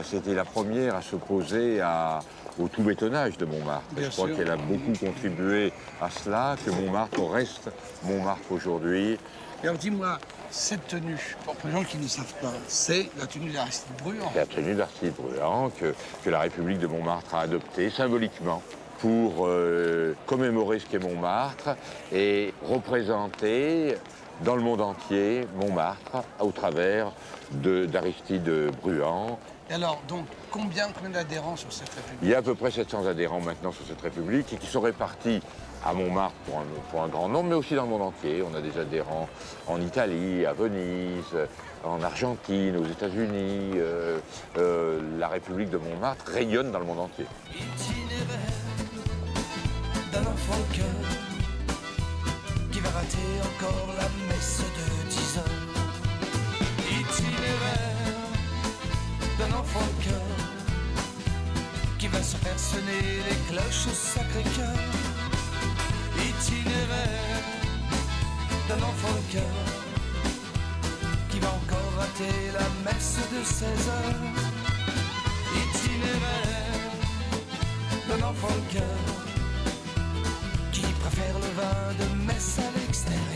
C'était la première à s'opposer au tout bétonnage de Montmartre. Je crois qu'elle a beaucoup contribué à cela, que Montmartre reste Montmartre aujourd'hui. Et alors dis-moi, cette tenue, pour les gens qui ne savent pas, c'est la tenue d'Aristide Bruand. La tenue d'Aristide Bruand que la République de Montmartre a adoptée symboliquement pour commémorer ce qu'est Montmartre et représenter dans le monde entier Montmartre au travers d'Aristide Bruand. Et alors, donc, combien d'adhérents sur cette république? Il y a à peu près 700 adhérents maintenant sur cette république et qui sont répartis à Montmartre pour un grand nombre, mais aussi dans le monde entier. On a des adhérents en Italie, à Venise, en Argentine, aux États-Unis. La République de Montmartre rayonne dans le monde entier. Itinéraire d'un enfant de cœur qui va rater encore la messe de 10 heures. Itinéraire d'un enfant de cœur qui va se faire sonner les cloches au Sacré-Cœur. Itinéraire d'un enfant de cœur qui va encore rater la messe de 16 heures. Itinéraire d'un enfant de cœur qui préfère le vin de messe à l'extérieur.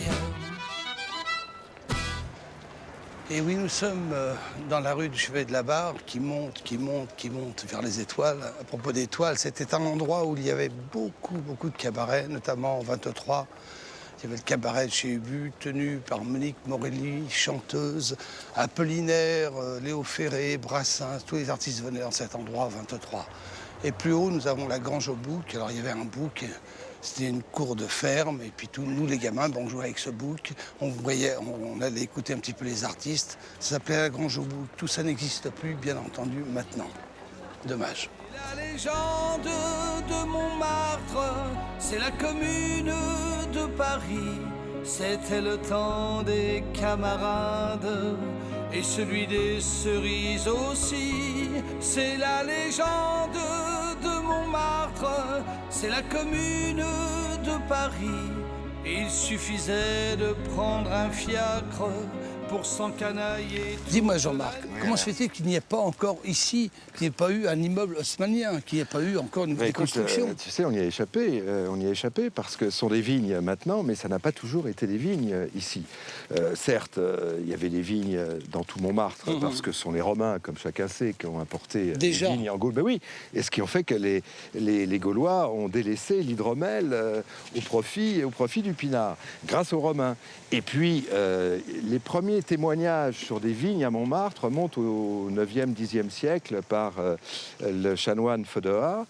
Et oui, nous sommes dans la rue du Chevet de la Barre qui monte vers les étoiles. À propos d'étoiles, c'était un endroit où il y avait beaucoup de cabarets, notamment en 23. Il y avait le cabaret de chez Ubu, tenu par Monique Morelli, chanteuse, Apollinaire, Léo Ferré, Brassens, tous les artistes venaient dans cet endroit, 23. Et plus haut, nous avons la Grange au Bouc. Alors il y avait un bouc, c'était une cour de ferme, et puis nous les gamins, on jouait avec ce bouc, on allait écouter un petit peu les artistes. Ça s'appelait la Grange au Bouc. Tout ça n'existe plus, bien entendu, maintenant. Dommage. La légende de Montmartre, c'est la commune de Paris. C'était le temps des camarades et celui des cerises aussi. C'est la légende de Montmartre, c'est la commune de Paris. Il suffisait de prendre un fiacre pour s'encanailler. Dis-moi Jean-Marc, comment se fait-il qu'il n'y ait pas encore ici, qu'il n'y ait pas eu un immeuble haussmannien, qu'il n'y ait pas eu encore une déconstruction? Tu sais, on y a échappé parce que ce sont des vignes maintenant, mais ça n'a pas toujours été des vignes ici. Certes, il y avait des vignes dans tout Montmartre, parce que ce sont les Romains, comme chacun sait, qui ont importé des vignes en Gaule. Ben oui, et ce qui en fait que les Gaulois ont délaissé l'hydromel au profit du pinard, grâce aux Romains. Et puis, les premiers témoignages sur des vignes à Montmartre remontent au 9e, 10e siècle par le chanoine Fodoa.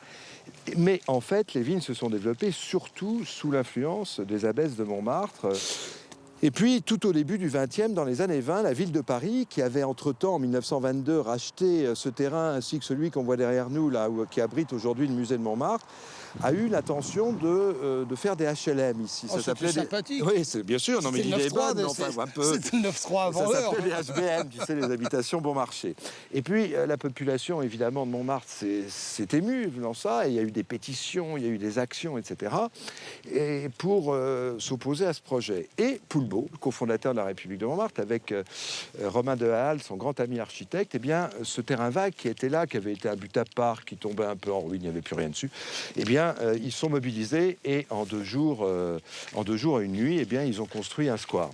Mais en fait, les vignes se sont développées surtout sous l'influence des abbesses de Montmartre. Et puis, tout au début du XXe, dans les années 20, la ville de Paris, qui avait entre-temps, en 1922, racheté ce terrain ainsi que celui qu'on voit derrière nous, là, qui abrite aujourd'hui le musée de Montmartre, a eu l'intention de faire des HLM ici. Oh, c'était sympathique. Oui, c'est bien sûr. Non, mais l'idée est bonne, enfin, un peu. C'était le 9-3 avant ça l'heure. s'appelait les HBM, tu sais, les habitations bon marché. Et puis, la population, évidemment, de Montmartre s'est émue dans ça. Et il y a eu des pétitions, il y a eu des actions, etc. Et pour s'opposer à ce projet. Et Poulbeau, le cofondateur de la République de Montmartre, avec Romain de Halle, son grand ami architecte, eh bien, ce terrain vague qui était là, qui avait été un but à part, qui tombait un peu en ruine, il n'y avait plus rien dessus, eh bien, bien, ils sont mobilisés et en 2 jours et une nuit, eh bien, ils ont construit un square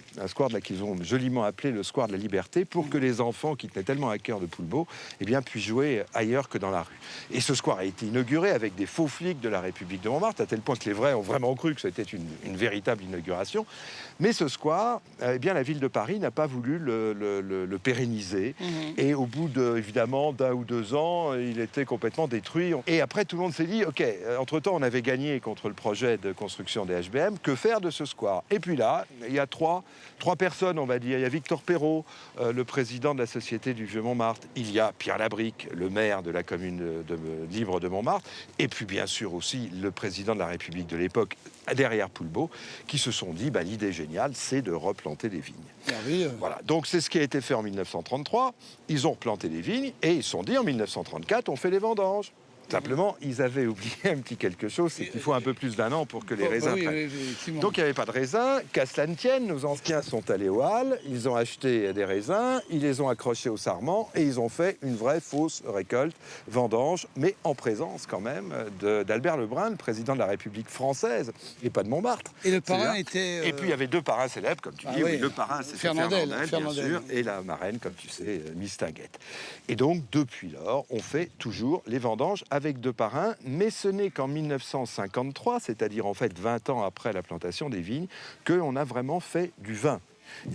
qu'ils ont joliment appelé le square de la Liberté, pour que les enfants qui tenaient tellement à cœur de Poulbeau, eh bien, puissent jouer ailleurs que dans la rue. Et ce square a été inauguré avec des faux flics de la République de Montmartre, à tel point que les vrais ont vraiment cru que c'était une véritable inauguration. Mais ce square, eh bien, la ville de Paris n'a pas voulu le pérenniser. Et au bout évidemment d'1 ou 2 ans, il était complètement détruit. Et après, tout le monde s'est dit, OK, entre-temps, on avait gagné contre le projet de construction des HBM. Que faire de ce square? Et puis là, il y a trois personnes, on va dire. Il y a Victor Perrault, le président de la Société du Vieux-Montmartre. Il y a Pierre Labrique, le maire de la commune libre de Montmartre. Et puis, bien sûr, aussi le président de la République de l'époque, derrière Poulbeau, qui se sont dit, l'idée géniale, c'est de replanter des vignes. Voilà. Donc, c'est ce qui a été fait en 1933. Ils ont replanté des vignes et ils se sont dit, en 1934, on fait les vendanges. Simplement, ils avaient oublié un petit quelque chose, c'est qu'il faut un peu plus d'1 an pour que les raisins prennent. Donc il n'y avait pas de raisins. Qu'à cela ne tienne, nos anciens sont allés aux Halles, ils ont acheté des raisins, ils les ont accrochés au sarment et ils ont fait une vraie fausse récolte, vendange, mais en présence quand même d'Albert Lebrun, le président de la République française, et pas de Montmartre. Et le parrain était... Et puis il y avait 2 parrains célèbres, comme tu dis. Oui, le parrain, c'était Fernandel, bien sûr, et la marraine, comme tu sais, Miss Tinguette. Et donc, depuis lors, on fait toujours les vendanges avec 2 parrains, mais ce n'est qu'en 1953, c'est-à-dire en fait 20 ans après la plantation des vignes, qu'on a vraiment fait du vin.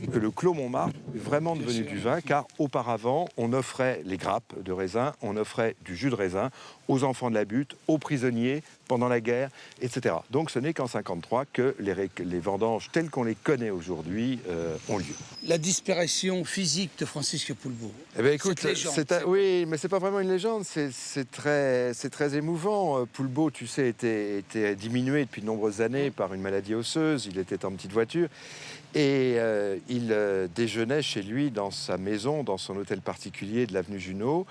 Et que le Clos Montmartre est vraiment devenu du vin, car auparavant, on offrait les grappes de raisin, on offrait du jus de raisin aux enfants de la butte, aux prisonniers pendant la guerre, etc. Donc ce n'est qu'en 1953 que les vendanges telles qu'on les connaît aujourd'hui ont lieu. La disparition physique de Francisque Poulbeau. Eh bien, écoute, oui, mais c'est pas vraiment une légende, c'est très émouvant. Poulbeau, tu sais, était diminué depuis de nombreuses années par une maladie osseuse, il était en petite voiture. Et il déjeunait chez lui dans sa maison, dans son hôtel particulier de l'avenue Junot,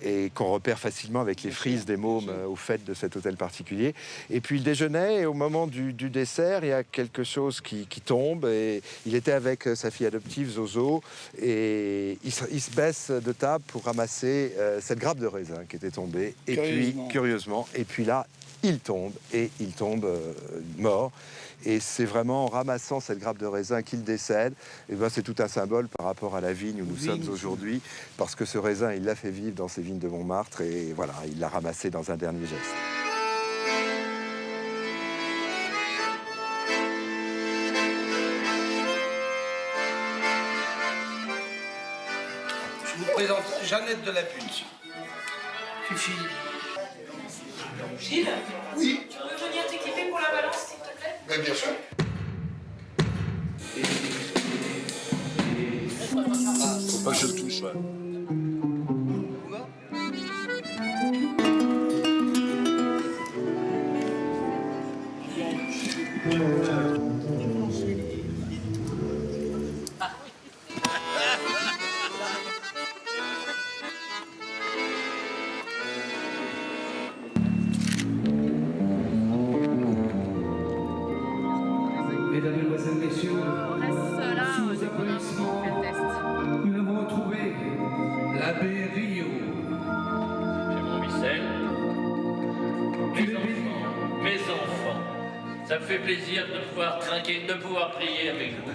et qu'on repère facilement avec les frises des mômes au fait de cet hôtel particulier. Et puis il déjeunait, et au moment du dessert, il y a quelque chose qui tombe, et il était avec sa fille adoptive, Zozo, et il se baisse de table pour ramasser cette grappe de raisin qui était tombée. Et puis, curieusement, et puis là, il tombe mort. Et c'est vraiment en ramassant cette grappe de raisin qu'il décède. Et ben, c'est tout un symbole par rapport à la vigne où nous sommes aujourd'hui, parce que ce raisin, il l'a fait vivre dans ces vignes de Montmartre, et voilà, il l'a ramassé dans un dernier geste. Je vous présente Jeannette de la Punce. Fifi. Gilles? Oui. Tu veux venir t'équiper pour la balance, s'il te plaît? Ben, bien sûr. Faut pas que je le touche, ouais. Mesdames, Mesdemoiselles, Messieurs, sous vos applaudissements, nous avons retrouvé l'abbé Rio. J'ai mon Michel. Mes enfants, ça me fait plaisir de pouvoir trinquer, de pouvoir prier avec vous.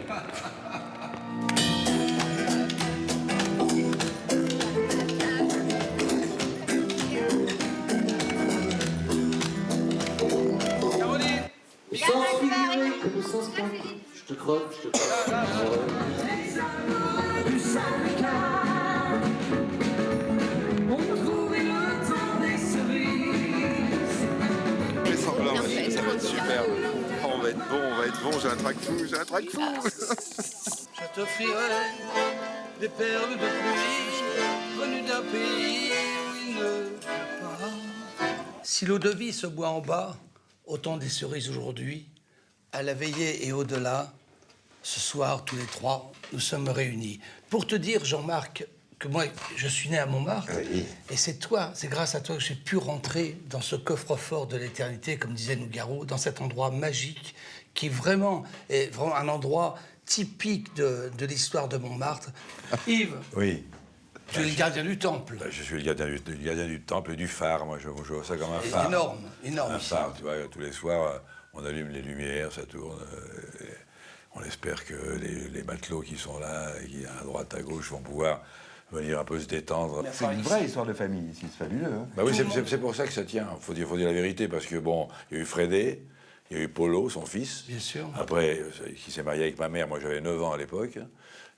Je te croque, je te croque. Fais semblant, ça va être superbe. Oh, on va être bon, j'ai un trac fou. Je t'offrirai des perles de pluie venues d'un pays où il ne pleut pas. Si l'eau-de-vie se boit en bas, autant des cerises aujourd'hui, à la veillée et au-delà, ce soir, tous les 3, nous sommes réunis. Pour te dire, Jean-Marc, que moi, je suis né à Montmartre, et c'est grâce à toi que j'ai pu rentrer dans ce coffre-fort de l'éternité, comme disait Nougaro, dans cet endroit magique, qui vraiment est vraiment un endroit typique de l'histoire de Montmartre. Yves, oui. Tu es le gardien du temple. Je suis le gardien du temple et du phare. Moi, je vois ça comme un phare. Énorme. Un phare, tu vois. Tous les soirs, on allume les lumières, ça tourne. On espère que les matelots qui sont là, qui à droite, à gauche, vont pouvoir venir un peu se détendre. C'est une vraie histoire de famille ici, c'est fabuleux. Hein. Bah oui, c'est pour ça que ça tient. Faut dire la vérité, parce que bon, il y a eu Frédé, il y a eu Polo, son fils. Bien sûr. Après, qui s'est marié avec ma mère. Moi, j'avais 9 ans à l'époque.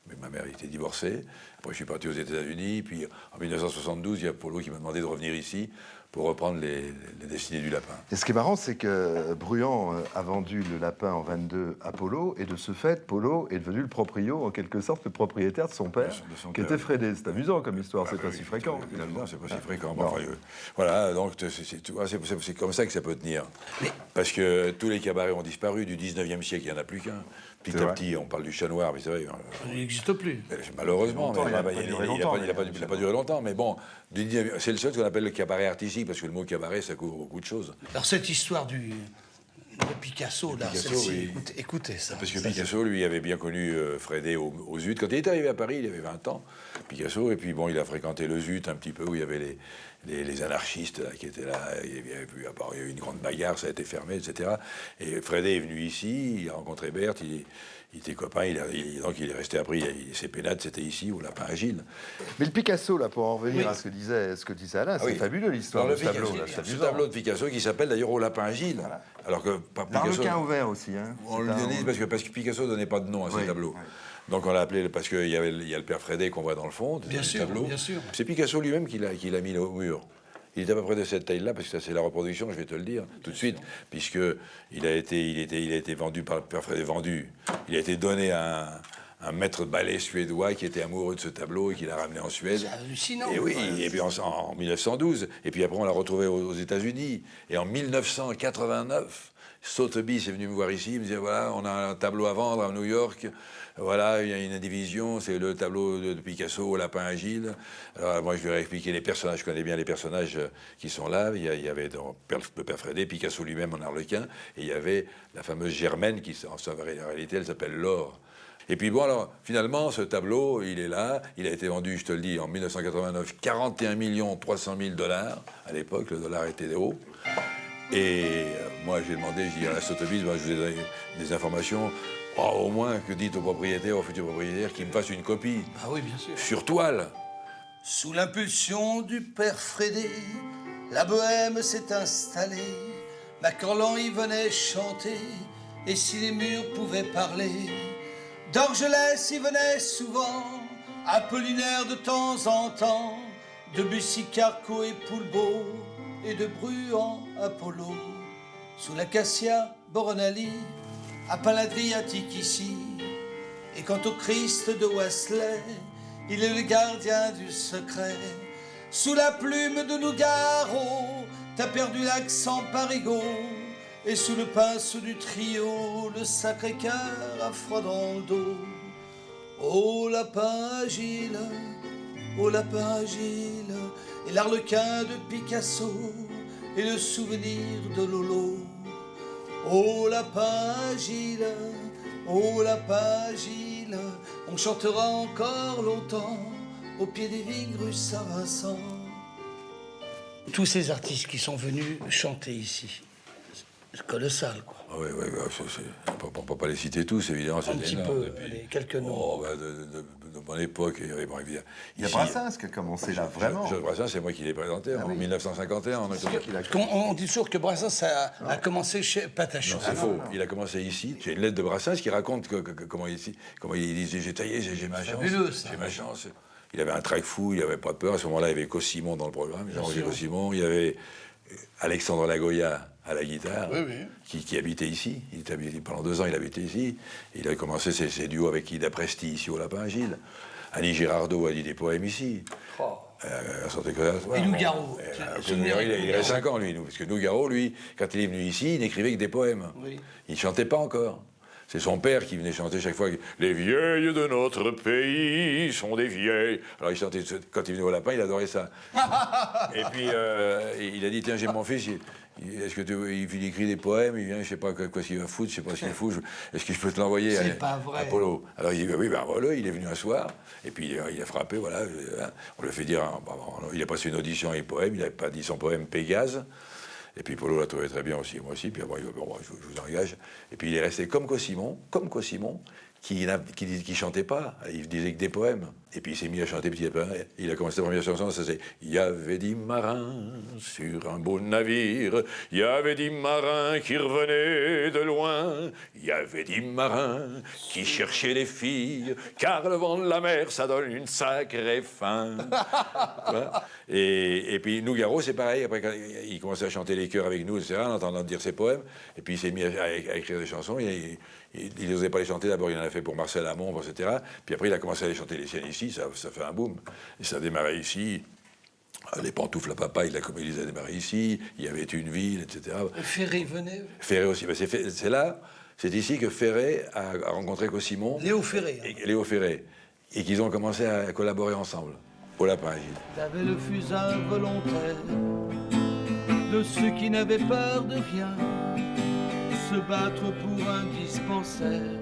Mais ma mère était divorcée. Après, je suis parti aux États-Unis. Puis, en 1972, il y a Polo qui m'a demandé de revenir ici pour reprendre les destinées du lapin. Et ce qui est marrant, c'est que Bruand a vendu le lapin en 22 à Polo, et de ce fait, Polo est devenu le proprio, en quelque sorte, le propriétaire de son père, qui était Frédé. C'est amusant comme histoire, c'est pas si fréquent. Non, c'est pas si fréquent. Bon, enfin, voilà, donc tu vois, c'est comme ça que ça peut tenir. Parce que tous les cabarets ont disparu. Du 19e siècle, il n'y en a plus qu'un. Petit à petit, on parle du Chat Noir, mais c'est vrai. Il n'existe plus. Malheureusement, il n'a pas duré longtemps. Mais bon, c'est le seul qu'on appelle le cabaret artistique, parce que le mot cabaret, ça couvre beaucoup de choses. Alors, cette histoire de Picasso, là, celle-ci, écoutez ça. Parce que Picasso, lui, avait bien connu Frédé au ZUT. Quand il est arrivé à Paris, il avait 20 ans, Picasso, et puis bon, il a fréquenté le ZUT un petit peu, où il y avait les anarchistes là, qui étaient là. Il y a eu une grande bagarre, ça a été fermé, etc. Et Frédé est venu ici, il a rencontré Berthe, il était copain, donc il est resté après, ses pénades, c'était ici, au Lapin Agile. Mais le Picasso, là, pour en revenir à ce que disait Alain, c'est fabuleux l'histoire de ce tableau. Ce tableau de Picasso qui s'appelle d'ailleurs Au Lapin Agile. Voilà. Alors que L'Arlequin ouvert aussi. Hein. On le donnait parce que Picasso ne donnait pas de nom à ces tableaux. Ouais. Donc on l'a appelé parce qu'il y a le père Frédé qu'on voit dans le fond du tableau. Bien sûr. C'est Picasso lui-même qui l'a mis au mur. Il est à peu près de cette taille-là, parce que ça c'est la reproduction, je vais te le dire tout de suite, puisque il a été vendu par le père Frédé, il a été donné à un maître de ballet suédois qui était amoureux de ce tableau et qui l'a ramené en Suède. C'est hallucinant. Et oui, et puis en 1912, et puis après on l'a retrouvé aux États-Unis, et en 1989. Sotheby's est venu me voir ici, il me disait voilà, on a un tableau à vendre à New York, voilà, il y a une division, c'est le tableau de Picasso au Lapin Agile. Alors moi je lui ai expliqué les personnages, je connais bien les personnages qui sont là, il y avait le père Frédé, Picasso lui-même en Arlequin, et il y avait la fameuse Germaine qui en réalité elle s'appelle Laure. Et puis bon, alors, finalement, ce tableau, il est là. Il a été vendu, je te le dis, en 1989, 41 300 000 $. À l'époque, le dollar était haut. Et moi, j'ai demandé, je dis à la Sotheby's, moi, je vous ai donné des informations. Oh, au moins que dites au propriétaire, au futur propriétaire, qu'il me fasse une copie. Ah oui, bien sûr. Sur toile. Sous l'impulsion du père Frédé, la bohème s'est installée. Macorlan y venait chanter, et si les murs pouvaient parler, Dorgelès y venait souvent, Apollinaire de temps en temps, Debussy, Carco et Poulbeau, et de Bruand, Apollo. Sous l'acacia, Boronali, à Paladriatique ici. Et quant au Christ de Wesley, il est le gardien du secret. Sous la plume de Nougaro, t'as perdu l'accent parigot. Et sous le pinceau du trio, le Sacré-Cœur a froid dans le dos. Ô lapin agile, ô lapin agile, et l'Arlequin de Picasso, et le souvenir de Lolo. Ô lapin agile, ô lapin agile, on chantera encore longtemps au pied des vignes rue Saint-Vincent. Tous ces artistes qui sont venus chanter ici, c'est colossal, quoi. Oui, on ne peut pas les citer tous, évidemment. Un petit peu, quelques noms. De mon époque, il y a Brassens qui a commencé là, vraiment. Brassens, c'est moi qui l'ai présenté en 1951. On dit toujours que Brassens a commencé chez Patachon. C'est faux. Il a commencé ici. J'ai une lettre de Brassens qui raconte comment il disait j'ai taillé, j'ai ma chance. J'ai ma chance. Il avait un trac fou, il n'avait pas de peur. À ce moment-là, il y avait Cossimon dans le programme. Jean-Roger Cossimon. Il y avait Alexandre Lagoya à la guitare, qui habitait ici. Pendant 2 ans, il habitait ici. Il a commencé ses duos avec Ida Presti, ici au Lapin Agile. Annie Girardot a dit des poèmes ici. Et Nougaro. Il avait 5 ans, lui. Parce que Nougaro, lui, quand il est venu ici, il n'écrivait que des poèmes. Oui. Il ne chantait pas encore. C'est son père qui venait chanter chaque fois. Les vieilles de notre pays sont des vieilles. Alors il chantait, quand il venait au Lapin, il adorait ça. Et puis il a dit tiens, j'ai mon fils, Est-ce que il écrit des poèmes, il vient, je sais pas quoi s'il va foutre, je sais pas s'il fout, est-ce que je peux te l'envoyer à Apollo? Alors il dit, oui, ben voilà, il est venu un soir, et puis il a frappé, voilà, on lui a fait dire, il a passé une audition et poème, il n'avait pas dit son poème Pégase, et puis Polo l'a trouvé très bien aussi, moi aussi, puis bon, je vous engage, et puis il est resté comme Cossimon, qui chantait pas, il disait que des poèmes. Et puis il s'est mis à chanter petit à petit. Il a commencé la première chanson, ça c'est « Il y avait 10 marins sur un beau navire, il y avait 10 marins qui revenaient de loin, il y avait 10 marins qui cherchaient les filles, car le vent de la mer, ça donne une sacrée faim. » Voilà. Et puis Nougaro, c'est pareil, après quand il commençait à chanter les chœurs avec nous, etc., en entendant dire ses poèmes, et puis il s'est mis à écrire des chansons, il n'osait pas les chanter, d'abord il en a fait pour Marcel Amont, etc. Puis après il a commencé à les chanter les siennes ici, ça fait un boom. Et ça a démarré ici. Les pantoufles à papa, il les a démarré ici. Il y avait une ville, etc. Ferré venait. Ferré aussi. Ben c'est là, c'est ici que Ferré a rencontré Cossimon. Léo Ferré. Léo Ferré. Et qu'ils ont commencé à collaborer ensemble. Au Lapin Agile. T'avais le fusain volontaire de ceux qui n'avaient peur de rien, se battre pour un dispensaire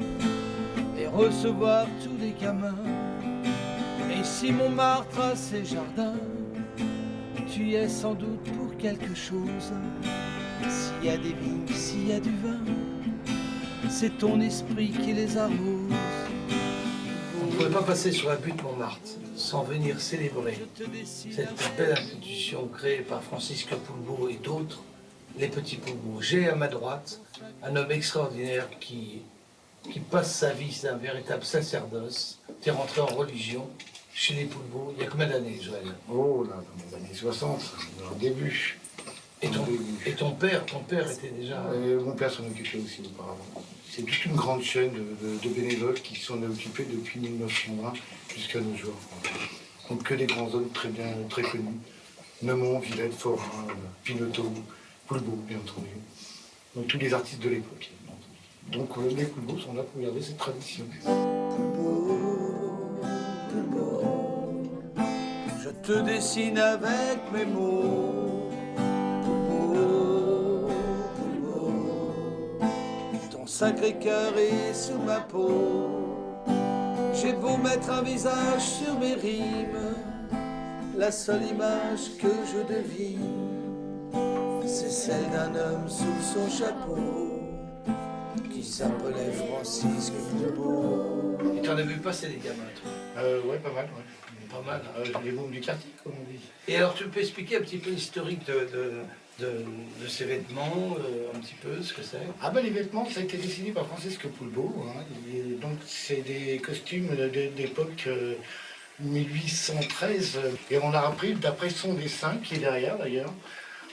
et recevoir tous les gamins. Et si Montmartre a ses jardins, tu y es sans doute pour quelque chose. S'il y a des vignes, s'il y a du vin, c'est ton esprit qui les arrose. On ne pouvait pas passer sur la butte Montmartre sans venir célébrer cette belle institution créée par Francisque Poulbeau et d'autres, les petits Poulbeau. J'ai à ma droite un homme extraordinaire qui passe sa vie d'un véritable sacerdoce, qui est rentré en religion chez les Poulbeau. Il y a combien d'années, Joël? Oh là, dans les années 60, au début. Et ton père était déjà... Mon père s'en occupait aussi auparavant. C'est toute une grande chaîne de bénévoles qui s'en est occupés depuis 1920 jusqu'à nos jours. Donc que des grands hommes très connus. Neumont, Villette, Forain, Pinoteau, Poulbeau, bien entendu. Donc tous les artistes de l'époque. Donc les Poulbeau sont là pour garder cette tradition. Je te dessine avec mes mots. Ton sacré cœur est sur ma peau. J'ai beau mettre un visage sur mes rimes, la seule image que je devine, c'est celle d'un homme sous son chapeau qui s'appelait Francisque Poulbeau. Et tu en as vu passer des gamins, toi? Ouais, pas mal, ouais. Pas mal. Les mômes du quartier, comme on dit. Et alors, tu peux expliquer un petit peu l'historique de ces vêtements, un petit peu, ce que c'est? Ah ben les vêtements, ça a été dessiné par Francisque Poulbeau. Hein. Donc c'est des costumes d'époque 1813. Et on a repris, d'après son dessin, qui est derrière d'ailleurs,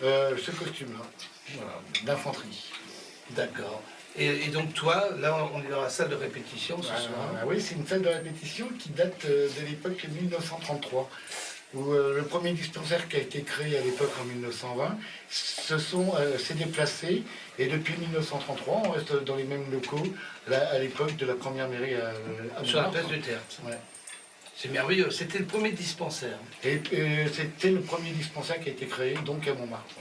ce costume-là, voilà, d'infanterie. D'accord. Et donc toi, là, on est dans la salle de répétition ce soir. Oui, c'est une salle de répétition qui date de l'époque 1933, où le premier dispensaire qui a été créé à l'époque en 1920 s'est déplacé, et depuis 1933, on reste dans les mêmes locaux, là, à l'époque de la première mairie à sur la place du Tertre. Ouais. C'est merveilleux, c'était le premier dispensaire. Et c'était le premier dispensaire qui a été créé, donc à Montmartre.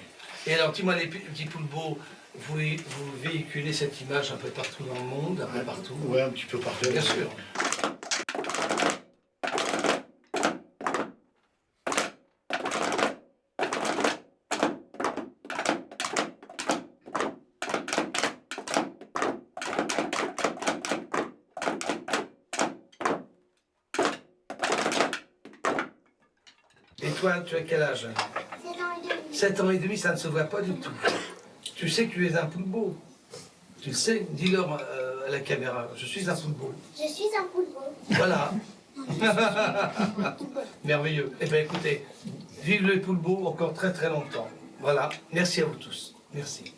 Et alors, dis-moi, les petits Poulbeau, vous véhiculez cette image un peu partout dans le monde, un peu partout? Oui, un petit peu partout. Bien sûr. Et toi, tu as quel âge? 7 ans et demi, ça ne se voit pas du tout. Tu sais que tu es un Poulbeau. Tu le sais, dis-leur à la caméra, je suis un Poulbeau. Je suis un Poulbeau. Voilà. Merveilleux. Eh bien écoutez, vive le Poulbeau encore très très longtemps. Voilà, merci à vous tous. Merci.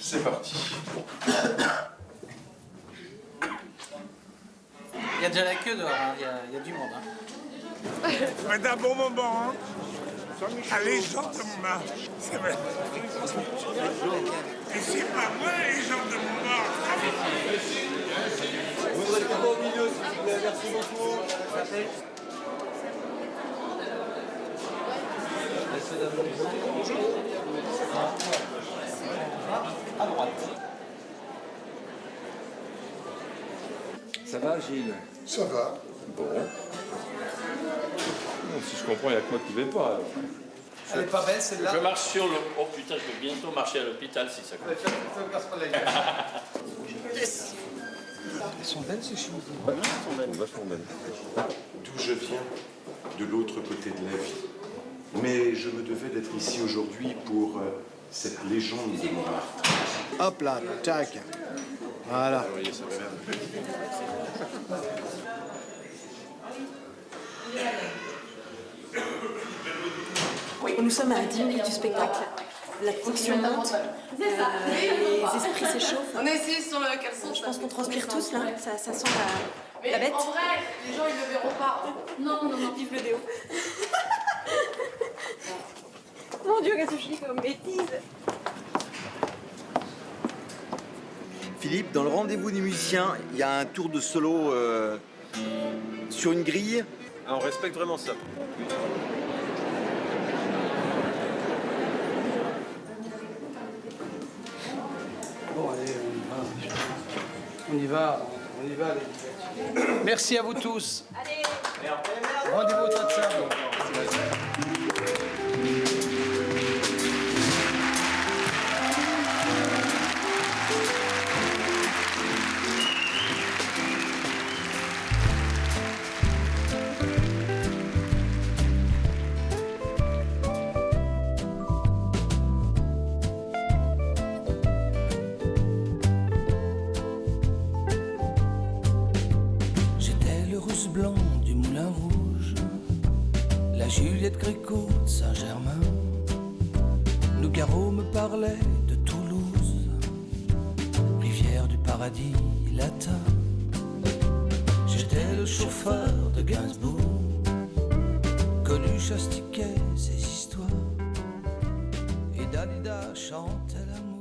C'est parti. déjà la queue dehors, hein. Il y a du monde. Hein. Ça va être un bon moment, hein. La légende de Montmartre, c'est vrai. Et c'est pas moi la légende de Montmartre. Vous restez pas au milieu, s'il vous plaît. Merci beaucoup. À droite. Ça va, Gilles? Ça va. Bon. Bon, si je comprends, il n'y a que moi qui ne vais pas. Alors. Elle est pas belle celle-là. Je marche sur le... Oh putain, je vais bientôt marcher à l'hôpital si ça compte. Yes. Elles sont belles ces choses. Ouais, elles sont belles. Vachement belles. D'où je viens, de l'autre côté de la vie. Mais je me devais d'être ici aujourd'hui pour cette légende de Montmartre. Hop là, tac. Voilà. Vous voyez, ça va bien. Nous sommes à 10 minutes du spectacle. La tension monte, les esprits s'échauffent. On est ici sur le caleçon. Je pense qu'on transpire tous là, ça sent la bête. En vrai, les gens ils le verront pas. Non, vive le déo. Mon Dieu, qu'est-ce que je dis comme bêtise. Philippe, dans le rendez-vous des musiciens, il y a un tour de solo sur une grille. Ah, on respecte vraiment ça. Bon, allez, on y va. Merci à vous tous. Allez. Rendez-vous au tas de sable. J'étais le russe blanc du Moulin Rouge, la Juliette Gréco de Saint-Germain. Nougaro me parlait de Toulouse, rivière du paradis latin. J'étais le chauffeur de Gainsbourg, Coluche astiquait ses histoires, et Dalida chantait l'amour.